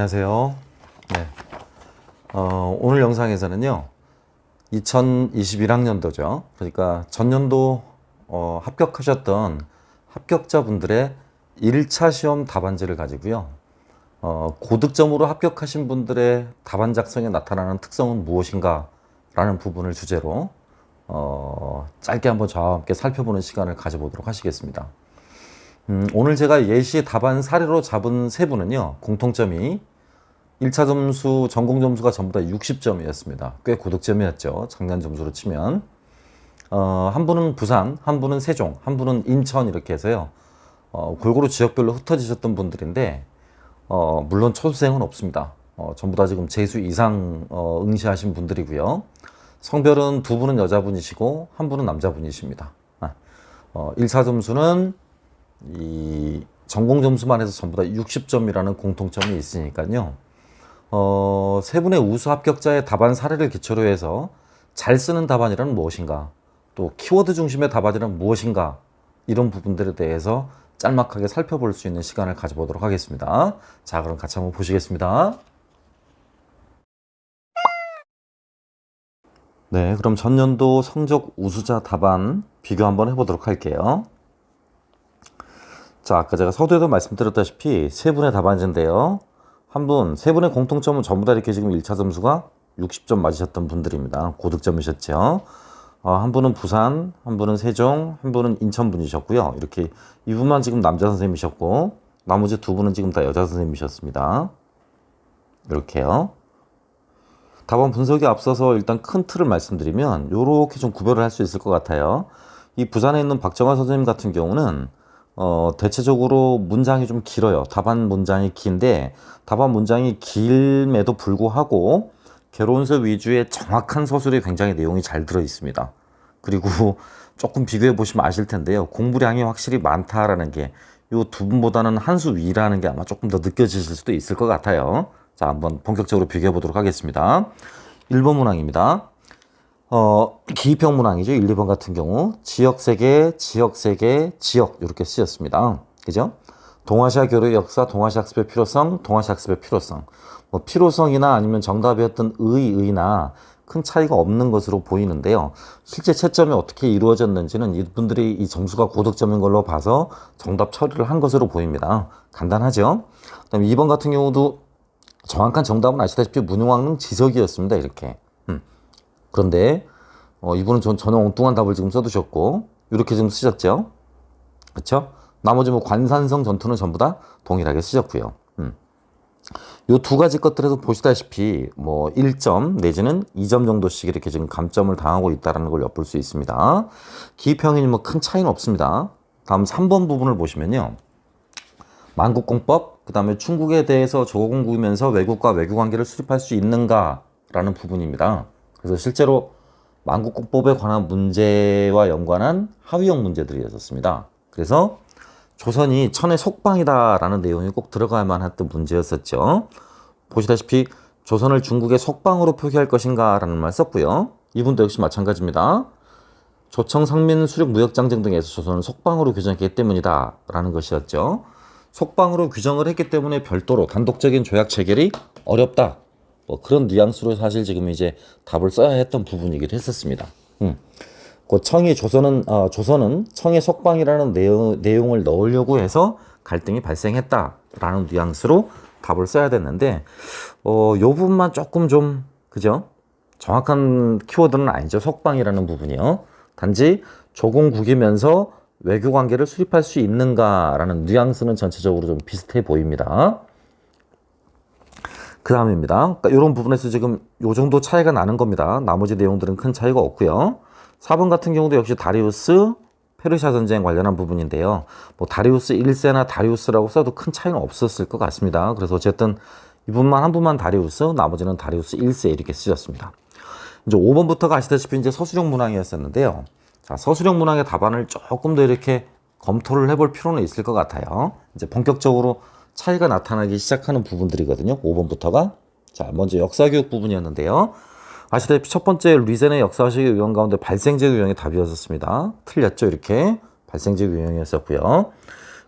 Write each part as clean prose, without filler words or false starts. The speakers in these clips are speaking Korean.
안녕하세요. 네. 오늘 영상에서는요, 2021학년도죠. 그러니까 전년도 합격하셨던 합격자분들의 1차 시험 답안지를 가지고요. 고득점으로 합격하신 분들의 답안 작성에 나타나는 특성은 무엇인가 라는 부분을 주제로 짧게 한번 저와 함께 살펴보는 시간을 가져보도록 하시겠습니다. 오늘 제가 예시 답안 사례로 잡은 세 분은요, 공통점이 1차 점수, 전공 점수가 전부 다 60점이었습니다. 꽤 고득점이었죠. 작년 점수로 치면. 한 분은 부산, 한 분은 세종, 한 분은 인천 이렇게 해서요. 골고루 지역별로 흩어지셨던 분들인데, 물론 초수생은 없습니다. 전부 다 지금 재수 이상 응시하신 분들이고요. 성별은 두 분은 여자분이시고, 한 분은 남자분이십니다. 1차 점수는 이 전공 점수만 해서 전부 다 60점이라는 공통점이 있으니까요. 세 분의 우수 합격자의 답안 사례를 기초로 해서 잘 쓰는 답안이란 무엇인가, 또 키워드 중심의 답안이란 무엇인가, 이런 부분들에 대해서 짤막하게 살펴볼 수 있는 시간을 가져보도록 하겠습니다. 자, 그럼 같이 한번 보시겠습니다. 네, 그럼 전년도 성적 우수자 답안 비교 한번 해보도록 할게요. 자, 아까 제가 서두에도 말씀드렸다시피 세 분의 답안지인데요. 세 분의 공통점은 전부 다 이렇게 지금 1차 점수가 60점 맞으셨던 분들입니다. 고득점이셨죠. 한 분은 부산, 한 분은 세종, 한 분은 인천 분이셨고요. 이렇게 이분만 지금 남자 선생님이셨고, 나머지 두 분은 지금 다 여자 선생님이셨습니다. 이렇게요. 답안 분석에 앞서서 일단 큰 틀을 말씀드리면 이렇게 좀 구별을 할 수 있을 것 같아요. 이 부산에 있는 박정환 선생님 같은 경우는 대체적으로 문장이 좀 길어요. 답안 문장이 긴데, 답안 문장이 길음에도 불구하고 개론서 위주의 정확한 서술에 굉장히 내용이 잘 들어 있습니다. 그리고 조금 비교해 보시면 아실 텐데요. 공부량이 확실히 많다라는 게 이 두 분보다는 한 수 위라는 게 아마 조금 더 느껴지실 수도 있을 것 같아요. 자, 한번 본격적으로 비교해 보도록 하겠습니다. 1번 문항입니다. 기입형 문항이죠. 1, 2번 같은 경우 지역 세계, 지역 세계, 지역 이렇게 쓰였습니다. 그죠? 동아시아 교류 역사, 동아시아 학습의 필요성, 동아시아 학습의 필요성. 필요성이나 아니면 정답이었던 의나 큰 차이가 없는 것으로 보이는데요. 실제 채점이 어떻게 이루어졌는지는 이분들이 이 점수가 고득점인 걸로 봐서 정답 처리를 한 것으로 보입니다. 간단하죠? 그다음에 2번 같은 경우도 정확한 정답은 아시다시피 문용왕릉 지석이었습니다. 이렇게. 그런데 이분은 전혀 엉뚱한 답을 지금 써두셨고 이렇게 지금 쓰셨죠. 그렇죠? 나머지 관산성 전투는 전부 다 동일하게 쓰셨고요. 요 두 가지 것들에서 보시다시피 1점 내지는 2점 정도씩 이렇게 지금 감점을 당하고 있다는 걸 엿볼 수 있습니다. 기입형이니 큰 차이는 없습니다. 다음 3번 부분을 보시면요. 만국공법, 그 다음에 중국에 대해서 조공국이면서 외국과 외교 관계를 수립할 수 있는가라는 부분입니다. 그래서 실제로 만국공법에 관한 문제와 연관한 하위형 문제들이었습니다. 그래서 조선이 천의 속방이다라는 내용이 꼭 들어가야만 했던 문제였었죠. 보시다시피 조선을 중국의 속방으로 표기할 것인가라는 말 썼고요. 이분도 역시 마찬가지입니다. 조청, 상민, 수륙, 무역장쟁 등에서 조선을 속방으로 규정했기 때문이다라는 것이었죠. 속방으로 규정을 했기 때문에 별도로 단독적인 조약 체결이 어렵다. 그런 뉘앙스로 사실 지금 이제 답을 써야 했던 부분이기도 했었습니다. 그 조선은 청의 속방이라는 내용을 넣으려고 해서 갈등이 발생했다라는 뉘앙스로 답을 써야 됐는데, 요 부분만 조금 좀, 그죠? 정확한 키워드는 아니죠. 속방이라는 부분이요. 단지 조공국이면서 외교 관계를 수립할 수 있는가라는 뉘앙스는 전체적으로 좀 비슷해 보입니다. 그 다음입니다. 그러니까 이런 부분에서 지금 요 정도 차이가 나는 겁니다. 나머지 내용들은 큰 차이가 없고요. 4번 같은 경우도 역시 다리우스, 페르시아 전쟁 관련한 부분인데요. 다리우스 1세나 다리우스라고 써도 큰 차이는 없었을 것 같습니다. 그래서 어쨌든 한 분만 다리우스, 나머지는 다리우스 1세 이렇게 쓰셨습니다. 이제 5번부터가 아시다시피 이제 서술형 문항이었었는데요. 자, 서술형 문항의 답안을 조금 더 이렇게 검토를 해볼 필요는 있을 것 같아요. 이제 본격적으로 차이가 나타나기 시작하는 부분들이거든요. 5번부터가. 자, 먼저 역사교육 부분이었는데요. 아시다시피 첫 번째 리젠의 역사식의 유형 가운데 발생제 유형이 답이었습니다. 틀렸죠, 이렇게. 발생제 유형이었었고요.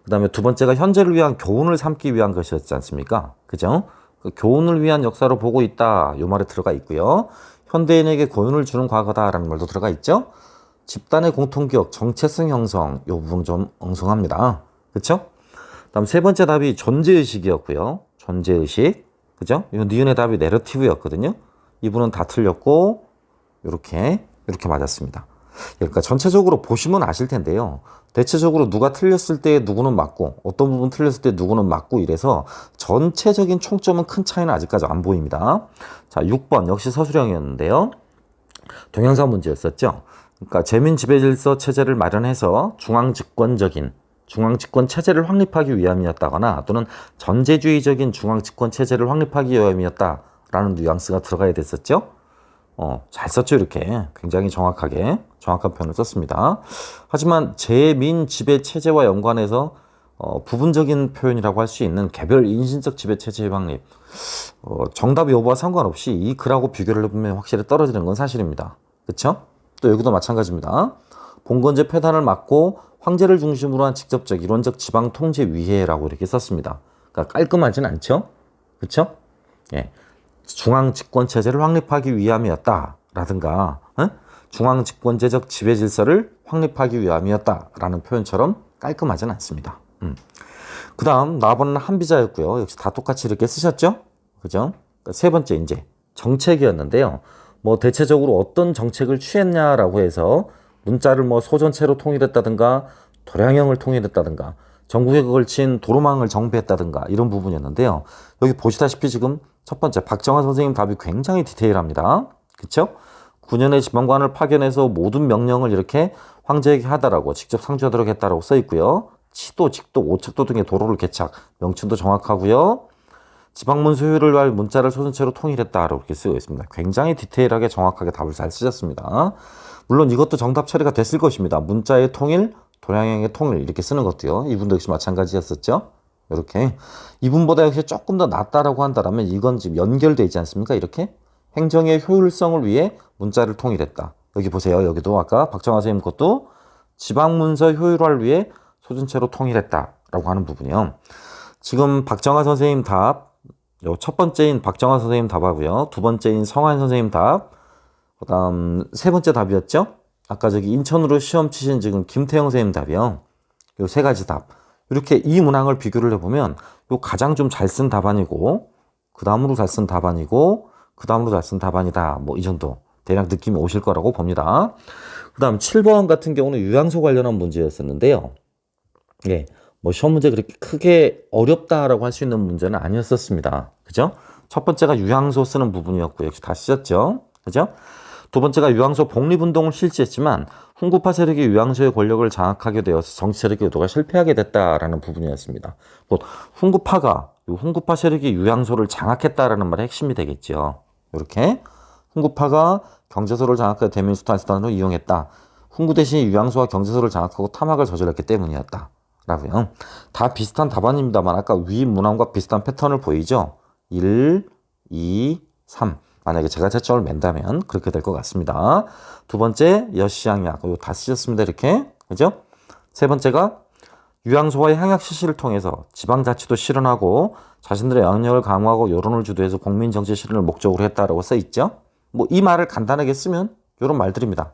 그 다음에 두 번째가 현재를 위한 교훈을 삼기 위한 것이었지 않습니까? 그죠? 그 교훈을 위한 역사로 보고 있다. 요 말에 들어가 있고요. 현대인에게 교훈을 주는 과거다라는 말도 들어가 있죠. 집단의 공통기억, 정체성 형성, 요 부분 좀 엉성합니다. 그쵸? 다음 세 번째 답이 존재의식이었고요. 존재의식. 그죠? 이 니은의 답이 내러티브였거든요. 이분은 다 틀렸고, 이렇게 맞았습니다. 그러니까 전체적으로 보시면 아실 텐데요. 대체적으로 누가 틀렸을 때 누구는 맞고, 어떤 부분 틀렸을 때 누구는 맞고 이래서 전체적인 총점은 큰 차이는 아직까지 안 보입니다. 자, 6번 역시 서술형이었는데요. 동영상 문제였었죠. 그러니까 재민지배질서 체제를 마련해서 중앙집권 체제를 확립하기 위함이었다거나 또는 전제주의적인 중앙집권 체제를 확립하기 위함이었다라는 뉘앙스가 들어가야 됐었죠. 잘 썼죠. 이렇게 굉장히 정확한 표현을 썼습니다. 하지만 재민지배 체제와 연관해서 부분적인 표현이라고 할 수 있는 개별 인신적 지배 체제의 확립, 정답 여부와 상관없이 이 글하고 비교를 해보면 확실히 떨어지는 건 사실입니다. 그렇죠? 또 여기도 마찬가지입니다. 봉건제 폐단을 막고 황제를 중심으로 한 직접적 이론적 지방 통제 위해라고 이렇게 썼습니다. 그러니까 깔끔하진 않죠? 그렇죠? 예. 중앙 집권 체제를 확립하기 위함이었다라든가 중앙 집권제적 지배 질서를 확립하기 위함이었다라는 표현처럼 깔끔하진 않습니다. 그 다음 나번은 한비자였고요. 역시 다 똑같이 이렇게 쓰셨죠? 그죠? 그러니까 세 번째 이제 정책이었는데요. 뭐 대체적으로 어떤 정책을 취했냐라고 해서 문자를 뭐 소전체로 통일했다든가 도량형을 통일했다든가 전국에 걸친 도로망을 정비했다든가 이런 부분이었는데요. 여기 보시다시피 지금 첫 번째 박정환 선생님 답이 굉장히 디테일합니다. 그쵸? 9년의 지방관을 파견해서 모든 명령을 이렇게 황제에게 하다라고 직접 상주하도록 했다라고 써 있고요. 치도, 직도, 오척도 등의 도로를 개착, 명칭도 정확하고요. 지방문 소유를 위한 문자를 소선체로 통일했다라고 이렇게 쓰고 있습니다. 굉장히 디테일하게 정확하게 답을 잘 쓰셨습니다. 물론 이것도 정답 처리가 됐을 것입니다. 문자의 통일, 도량형의 통일 이렇게 쓰는 것도요. 이분도 역시 마찬가지였었죠. 이렇게 이분보다 역시 조금 더 낫다라고 한다면 이건 지금 연결돼 있지 않습니까? 이렇게 행정의 효율성을 위해 문자를 통일했다. 여기 보세요. 여기도 아까 박정화 선생님 것도 지방문서 효율화를 위해 소전체로 통일했다라고 하는 부분이요. 지금 박정화 선생님 답, 첫 번째인 박정화 선생님 답하고요. 두 번째인 성환 선생님 답, 그다음 세 번째 답이었죠. 아까 저기 인천으로 시험 치신 지금 김태형 선생님 답이요. 요 세 가지 답. 이렇게 이 문항을 비교를 해보면 요 가장 좀 잘 쓴 답안이고 그 다음으로 잘 쓴 답안이고 그 다음으로 잘 쓴 답안이다. 뭐 이 정도 대략 느낌이 오실 거라고 봅니다. 그 다음 7번 같은 경우는 유양소 관련한 문제였었는데요. 예, 뭐 시험 문제 그렇게 크게 어렵다라고 할 수 있는 문제는 아니었었습니다. 그죠? 첫 번째가 유양소 쓰는 부분이었고 역시 다 쓰셨죠? 그죠? 두 번째가 유양소 복립운동을 실시했지만 훈구파 세력이 유양소의 권력을 장악하게 되어서 정치 세력의 의도가 실패하게 됐다라는 부분이었습니다. 곧 훈구파 세력이 유양소를 장악했다라는 말의 핵심이 되겠죠. 이렇게 훈구파가 경제소를 장악해 대민수탈수단으로 이용했다. 훈구 대신 유양소와 경제소를 장악하고 탐악을 저질렀기 때문이었다. 라고요. 다 비슷한 답안입니다만 아까 위 문항과 비슷한 패턴을 보이죠? 1, 2, 3. 만약에 제가 채점을 맨다면 그렇게 될 것 같습니다. 두 번째 여시향약 이거 다 쓰셨습니다. 이렇게 그죠? 세 번째가 유양소와의 향약 실시를 통해서 지방자치도 실현하고 자신들의 영향력을 강화하고 여론을 주도해서 국민정치 실현을 목적으로 했다라고 써 있죠. 뭐 이 말을 간단하게 쓰면 이런 말들입니다.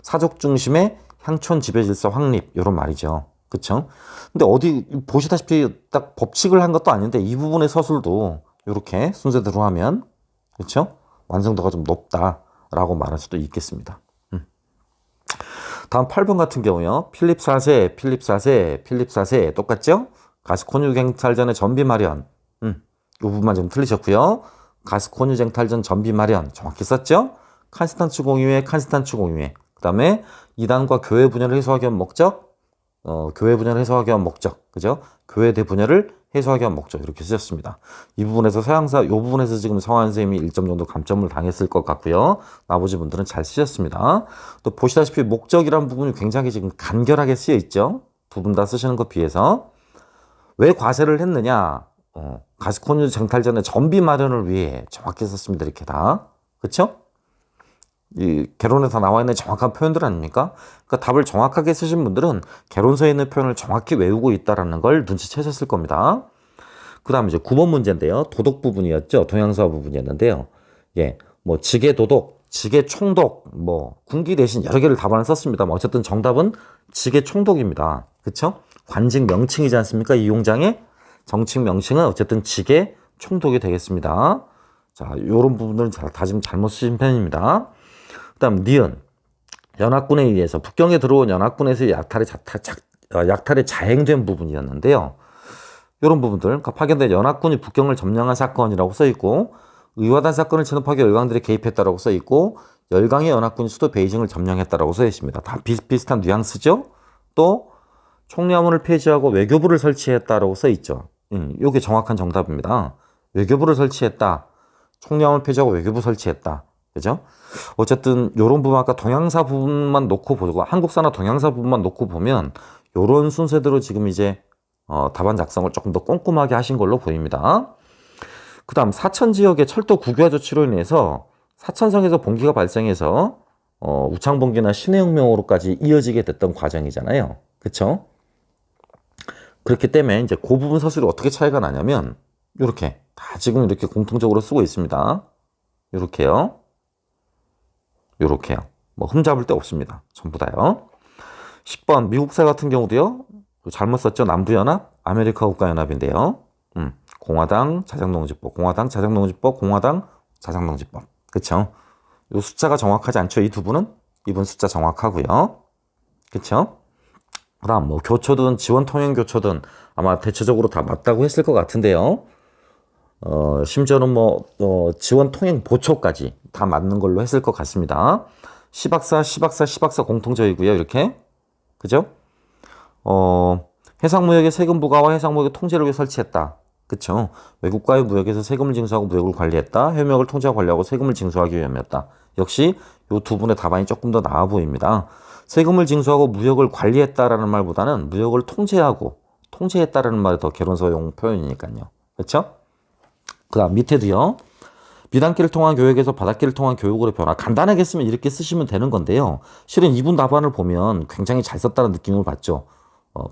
사족 중심의 향촌 지배 질서 확립 이런 말이죠. 그쵸? 근데 어디 보시다시피 딱 법칙을 한 것도 아닌데 이 부분의 서술도 이렇게 순서대로 하면 그렇죠? 완성도가 좀 높다라고 말할 수도 있겠습니다. 다음 8번 같은 경우요. 필립 4세 똑같죠? 가스콘유 쟁탈전의 전비 마련. 이 부분만 좀 틀리셨고요. 가스콘유 쟁탈전 전비 마련 정확히 썼죠? 칸스탄츠 공유회. 그 다음에 이단과 교회 분열을 해소하기 위한 목적. 교회 분열을 해소하기 위한 목적. 그죠? 교회 대분열을 해소하기 위한 목적 이렇게 쓰셨습니다. 이 부분에서 이 부분에서 지금 성환 선생님이 1점 정도 감점을 당했을 것 같고요. 나머지 분들은 잘 쓰셨습니다. 또 보시다시피 목적이라는 부분이 굉장히 지금 간결하게 쓰여 있죠. 두 분 다 쓰시는 것 비해서 왜 과세를 했느냐? 가스콘유 쟁탈전의 전비 마련을 위해 정확히 썼습니다. 이렇게 다 그렇죠? 이 개론에서 나와 있는 정확한 표현들 아닙니까? 그러니까 답을 정확하게 쓰신 분들은 개론서에 있는 표현을 정확히 외우고 있다는 걸 눈치채셨을 겁니다. 그 다음 이제 9번 문제인데요. 도덕 부분이었죠. 동양사 부분이었는데요. 예, 뭐 직계 도덕, 직계 총독, 뭐 군기 대신 여러 개를 답안을 썼습니다. 뭐 어쨌든 정답은 직계 총독입니다. 그쵸? 관직 명칭이지 않습니까? 이 용장의 정칭 명칭은 어쨌든 직계 총독이 되겠습니다. 자, 요런 부분들은 다 지금 잘못 쓰신 편입니다. 그 다음 니은. 연합군에 의해서 북경에 들어온 연합군에서 약탈이 자행된 부분이었는데요. 이런 부분들, 그러니까 파견된 연합군이 북경을 점령한 사건이라고 써있고, 의화단 사건을 진압하기 열강들이 개입했다라고 써있고, 열강의 연합군이 수도 베이징을 점령했다라고 써있습니다. 다 비슷비슷한 뉘앙스죠? 또 총리하문을 폐지하고 외교부를 설치했다라고 써있죠. 이게 정확한 정답입니다. 외교부를 설치했다. 총리하문을 폐지하고 외교부 설치했다. 그죠? 어쨌든 요런 부분 아까 동양사 부분만 놓고 보고 한국사나 동양사 부분만 놓고 보면 요런 순서대로 지금 이제 답안 작성을 조금 더 꼼꼼하게 하신 걸로 보입니다. 그 다음 사천 지역의 철도 국유화 조치로 인해서 사천성에서 봉기가 발생해서 우창봉기나 신해혁명으로까지 이어지게 됐던 과정이잖아요. 그쵸? 그렇기 때문에 이제 그 부분 서술이 어떻게 차이가 나냐면 요렇게 다 지금 이렇게 공통적으로 쓰고 있습니다. 요렇게요. 요렇게요. 뭐 흠잡을 데 없습니다. 전부 다요. 10번 미국사 같은 경우도요. 잘못 썼죠. 남부연합, 아메리카 국가연합인데요. 공화당, 자장농지법, 공화당, 자장농지법, 공화당, 자장농지법. 그쵸? 요 숫자가 정확하지 않죠. 이 두 분은? 이분 숫자 정확하고요. 그쵸? 그다음 뭐 교초든 지원 통행 교초든 아마 대체적으로 다 맞다고 했을 것 같은데요. 심지어는 뭐 지원 통행 보초까지 다 맞는 걸로 했을 것 같습니다. 시박사 공통적이고요. 이렇게. 그죠? 해상무역의 세금 부과와 해상무역의 통제를 위해 설치했다. 그쵸? 외국과의 무역에서 세금을 징수하고 무역을 관리했다. 해무역을 통제하고 관리하고 세금을 징수하기 위함이었다. 역시 이 두 분의 답안이 조금 더 나아 보입니다. 세금을 징수하고 무역을 관리했다라는 말보다는 무역을 통제했다라는 말이 더 개론서용 표현이니까요. 그렇죠? 그 다음 밑에도요. 미단길을 통한 교육에서 바닷길을 통한 교육으로 변화. 간단하게 쓰면 이렇게 쓰시면 되는 건데요. 실은 이분 답안을 보면 굉장히 잘 썼다는 느낌을 받죠.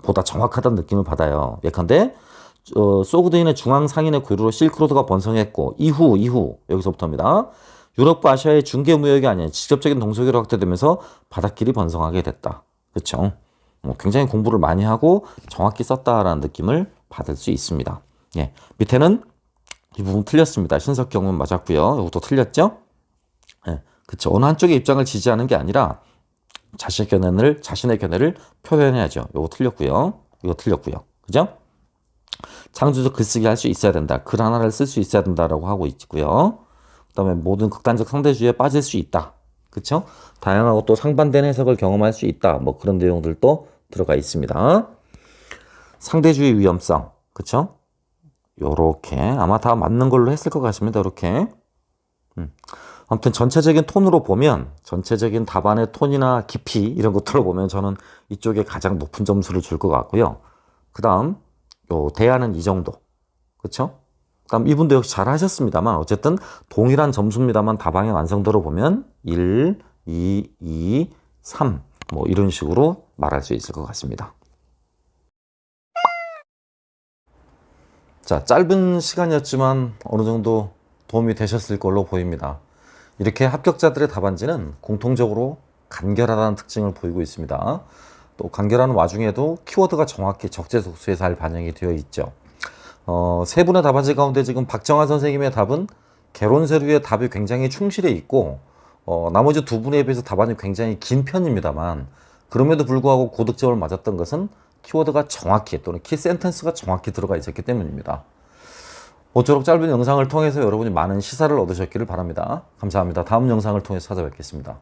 보다 정확하다는 느낌을 받아요. 예컨대 소그드인의 중앙 상인의 고유로 실크로드가 번성했고 이후 여기서부터입니다. 유럽과 아시아의 중개 무역이 아닌 직접적인 동서기로 확대되면서 바닷길이 번성하게 됐다. 그렇죠? 굉장히 공부를 많이 하고 정확히 썼다라는 느낌을 받을 수 있습니다. 예, 밑에는 이 부분 틀렸습니다. 신석경은 맞았고요. 이것도 틀렸죠? 예, 그렇죠. 어느 한쪽의 입장을 지지하는 게 아니라 자신의 견해를 표현해야죠. 이거 틀렸고요. 이거 틀렸고요. 그죠? 창조적 글쓰기 할 수 있어야 된다. 글 하나를 쓸 수 있어야 된다라고 하고 있고요. 그 다음에 모든 극단적 상대주의에 빠질 수 있다. 그쵸? 다양하고 또 상반된 해석을 경험할 수 있다. 뭐 그런 내용들도 들어가 있습니다. 상대주의 위험성. 그쵸? 요렇게 아마 다 맞는 걸로 했을 것 같습니다. 이렇게. 아무튼 전체적인 톤으로 보면 전체적인 답안의 톤이나 깊이 이런 것들을 보면 저는 이쪽에 가장 높은 점수를 줄 것 같고요. 그 다음 요 대안은 이 정도. 그쵸? 그다음 이분도 역시 잘 하셨습니다만 어쨌든 동일한 점수입니다만 답안의 완성도로 보면 1, 2, 3 뭐 이런 식으로 말할 수 있을 것 같습니다. 자, 짧은 시간이었지만 어느 정도 도움이 되셨을 걸로 보입니다. 이렇게 합격자들의 답안지는 공통적으로 간결하다는 특징을 보이고 있습니다. 또 간결한 와중에도 키워드가 정확히 적재적소에 잘 반영이 되어 있죠. 세 분의 답안지 가운데 지금 박정환 선생님의 답은 개론서류의 답이 굉장히 충실해 있고 나머지 두 분에 비해서 답안이 굉장히 긴 편입니다만 그럼에도 불구하고 고득점을 맞았던 것은 키워드가 정확히 또는 키 센텐스가 정확히 들어가 있었기 때문입니다. 모쪼록 짧은 영상을 통해서 여러분이 많은 시사를 얻으셨기를 바랍니다. 감사합니다. 다음 영상을 통해서 찾아뵙겠습니다.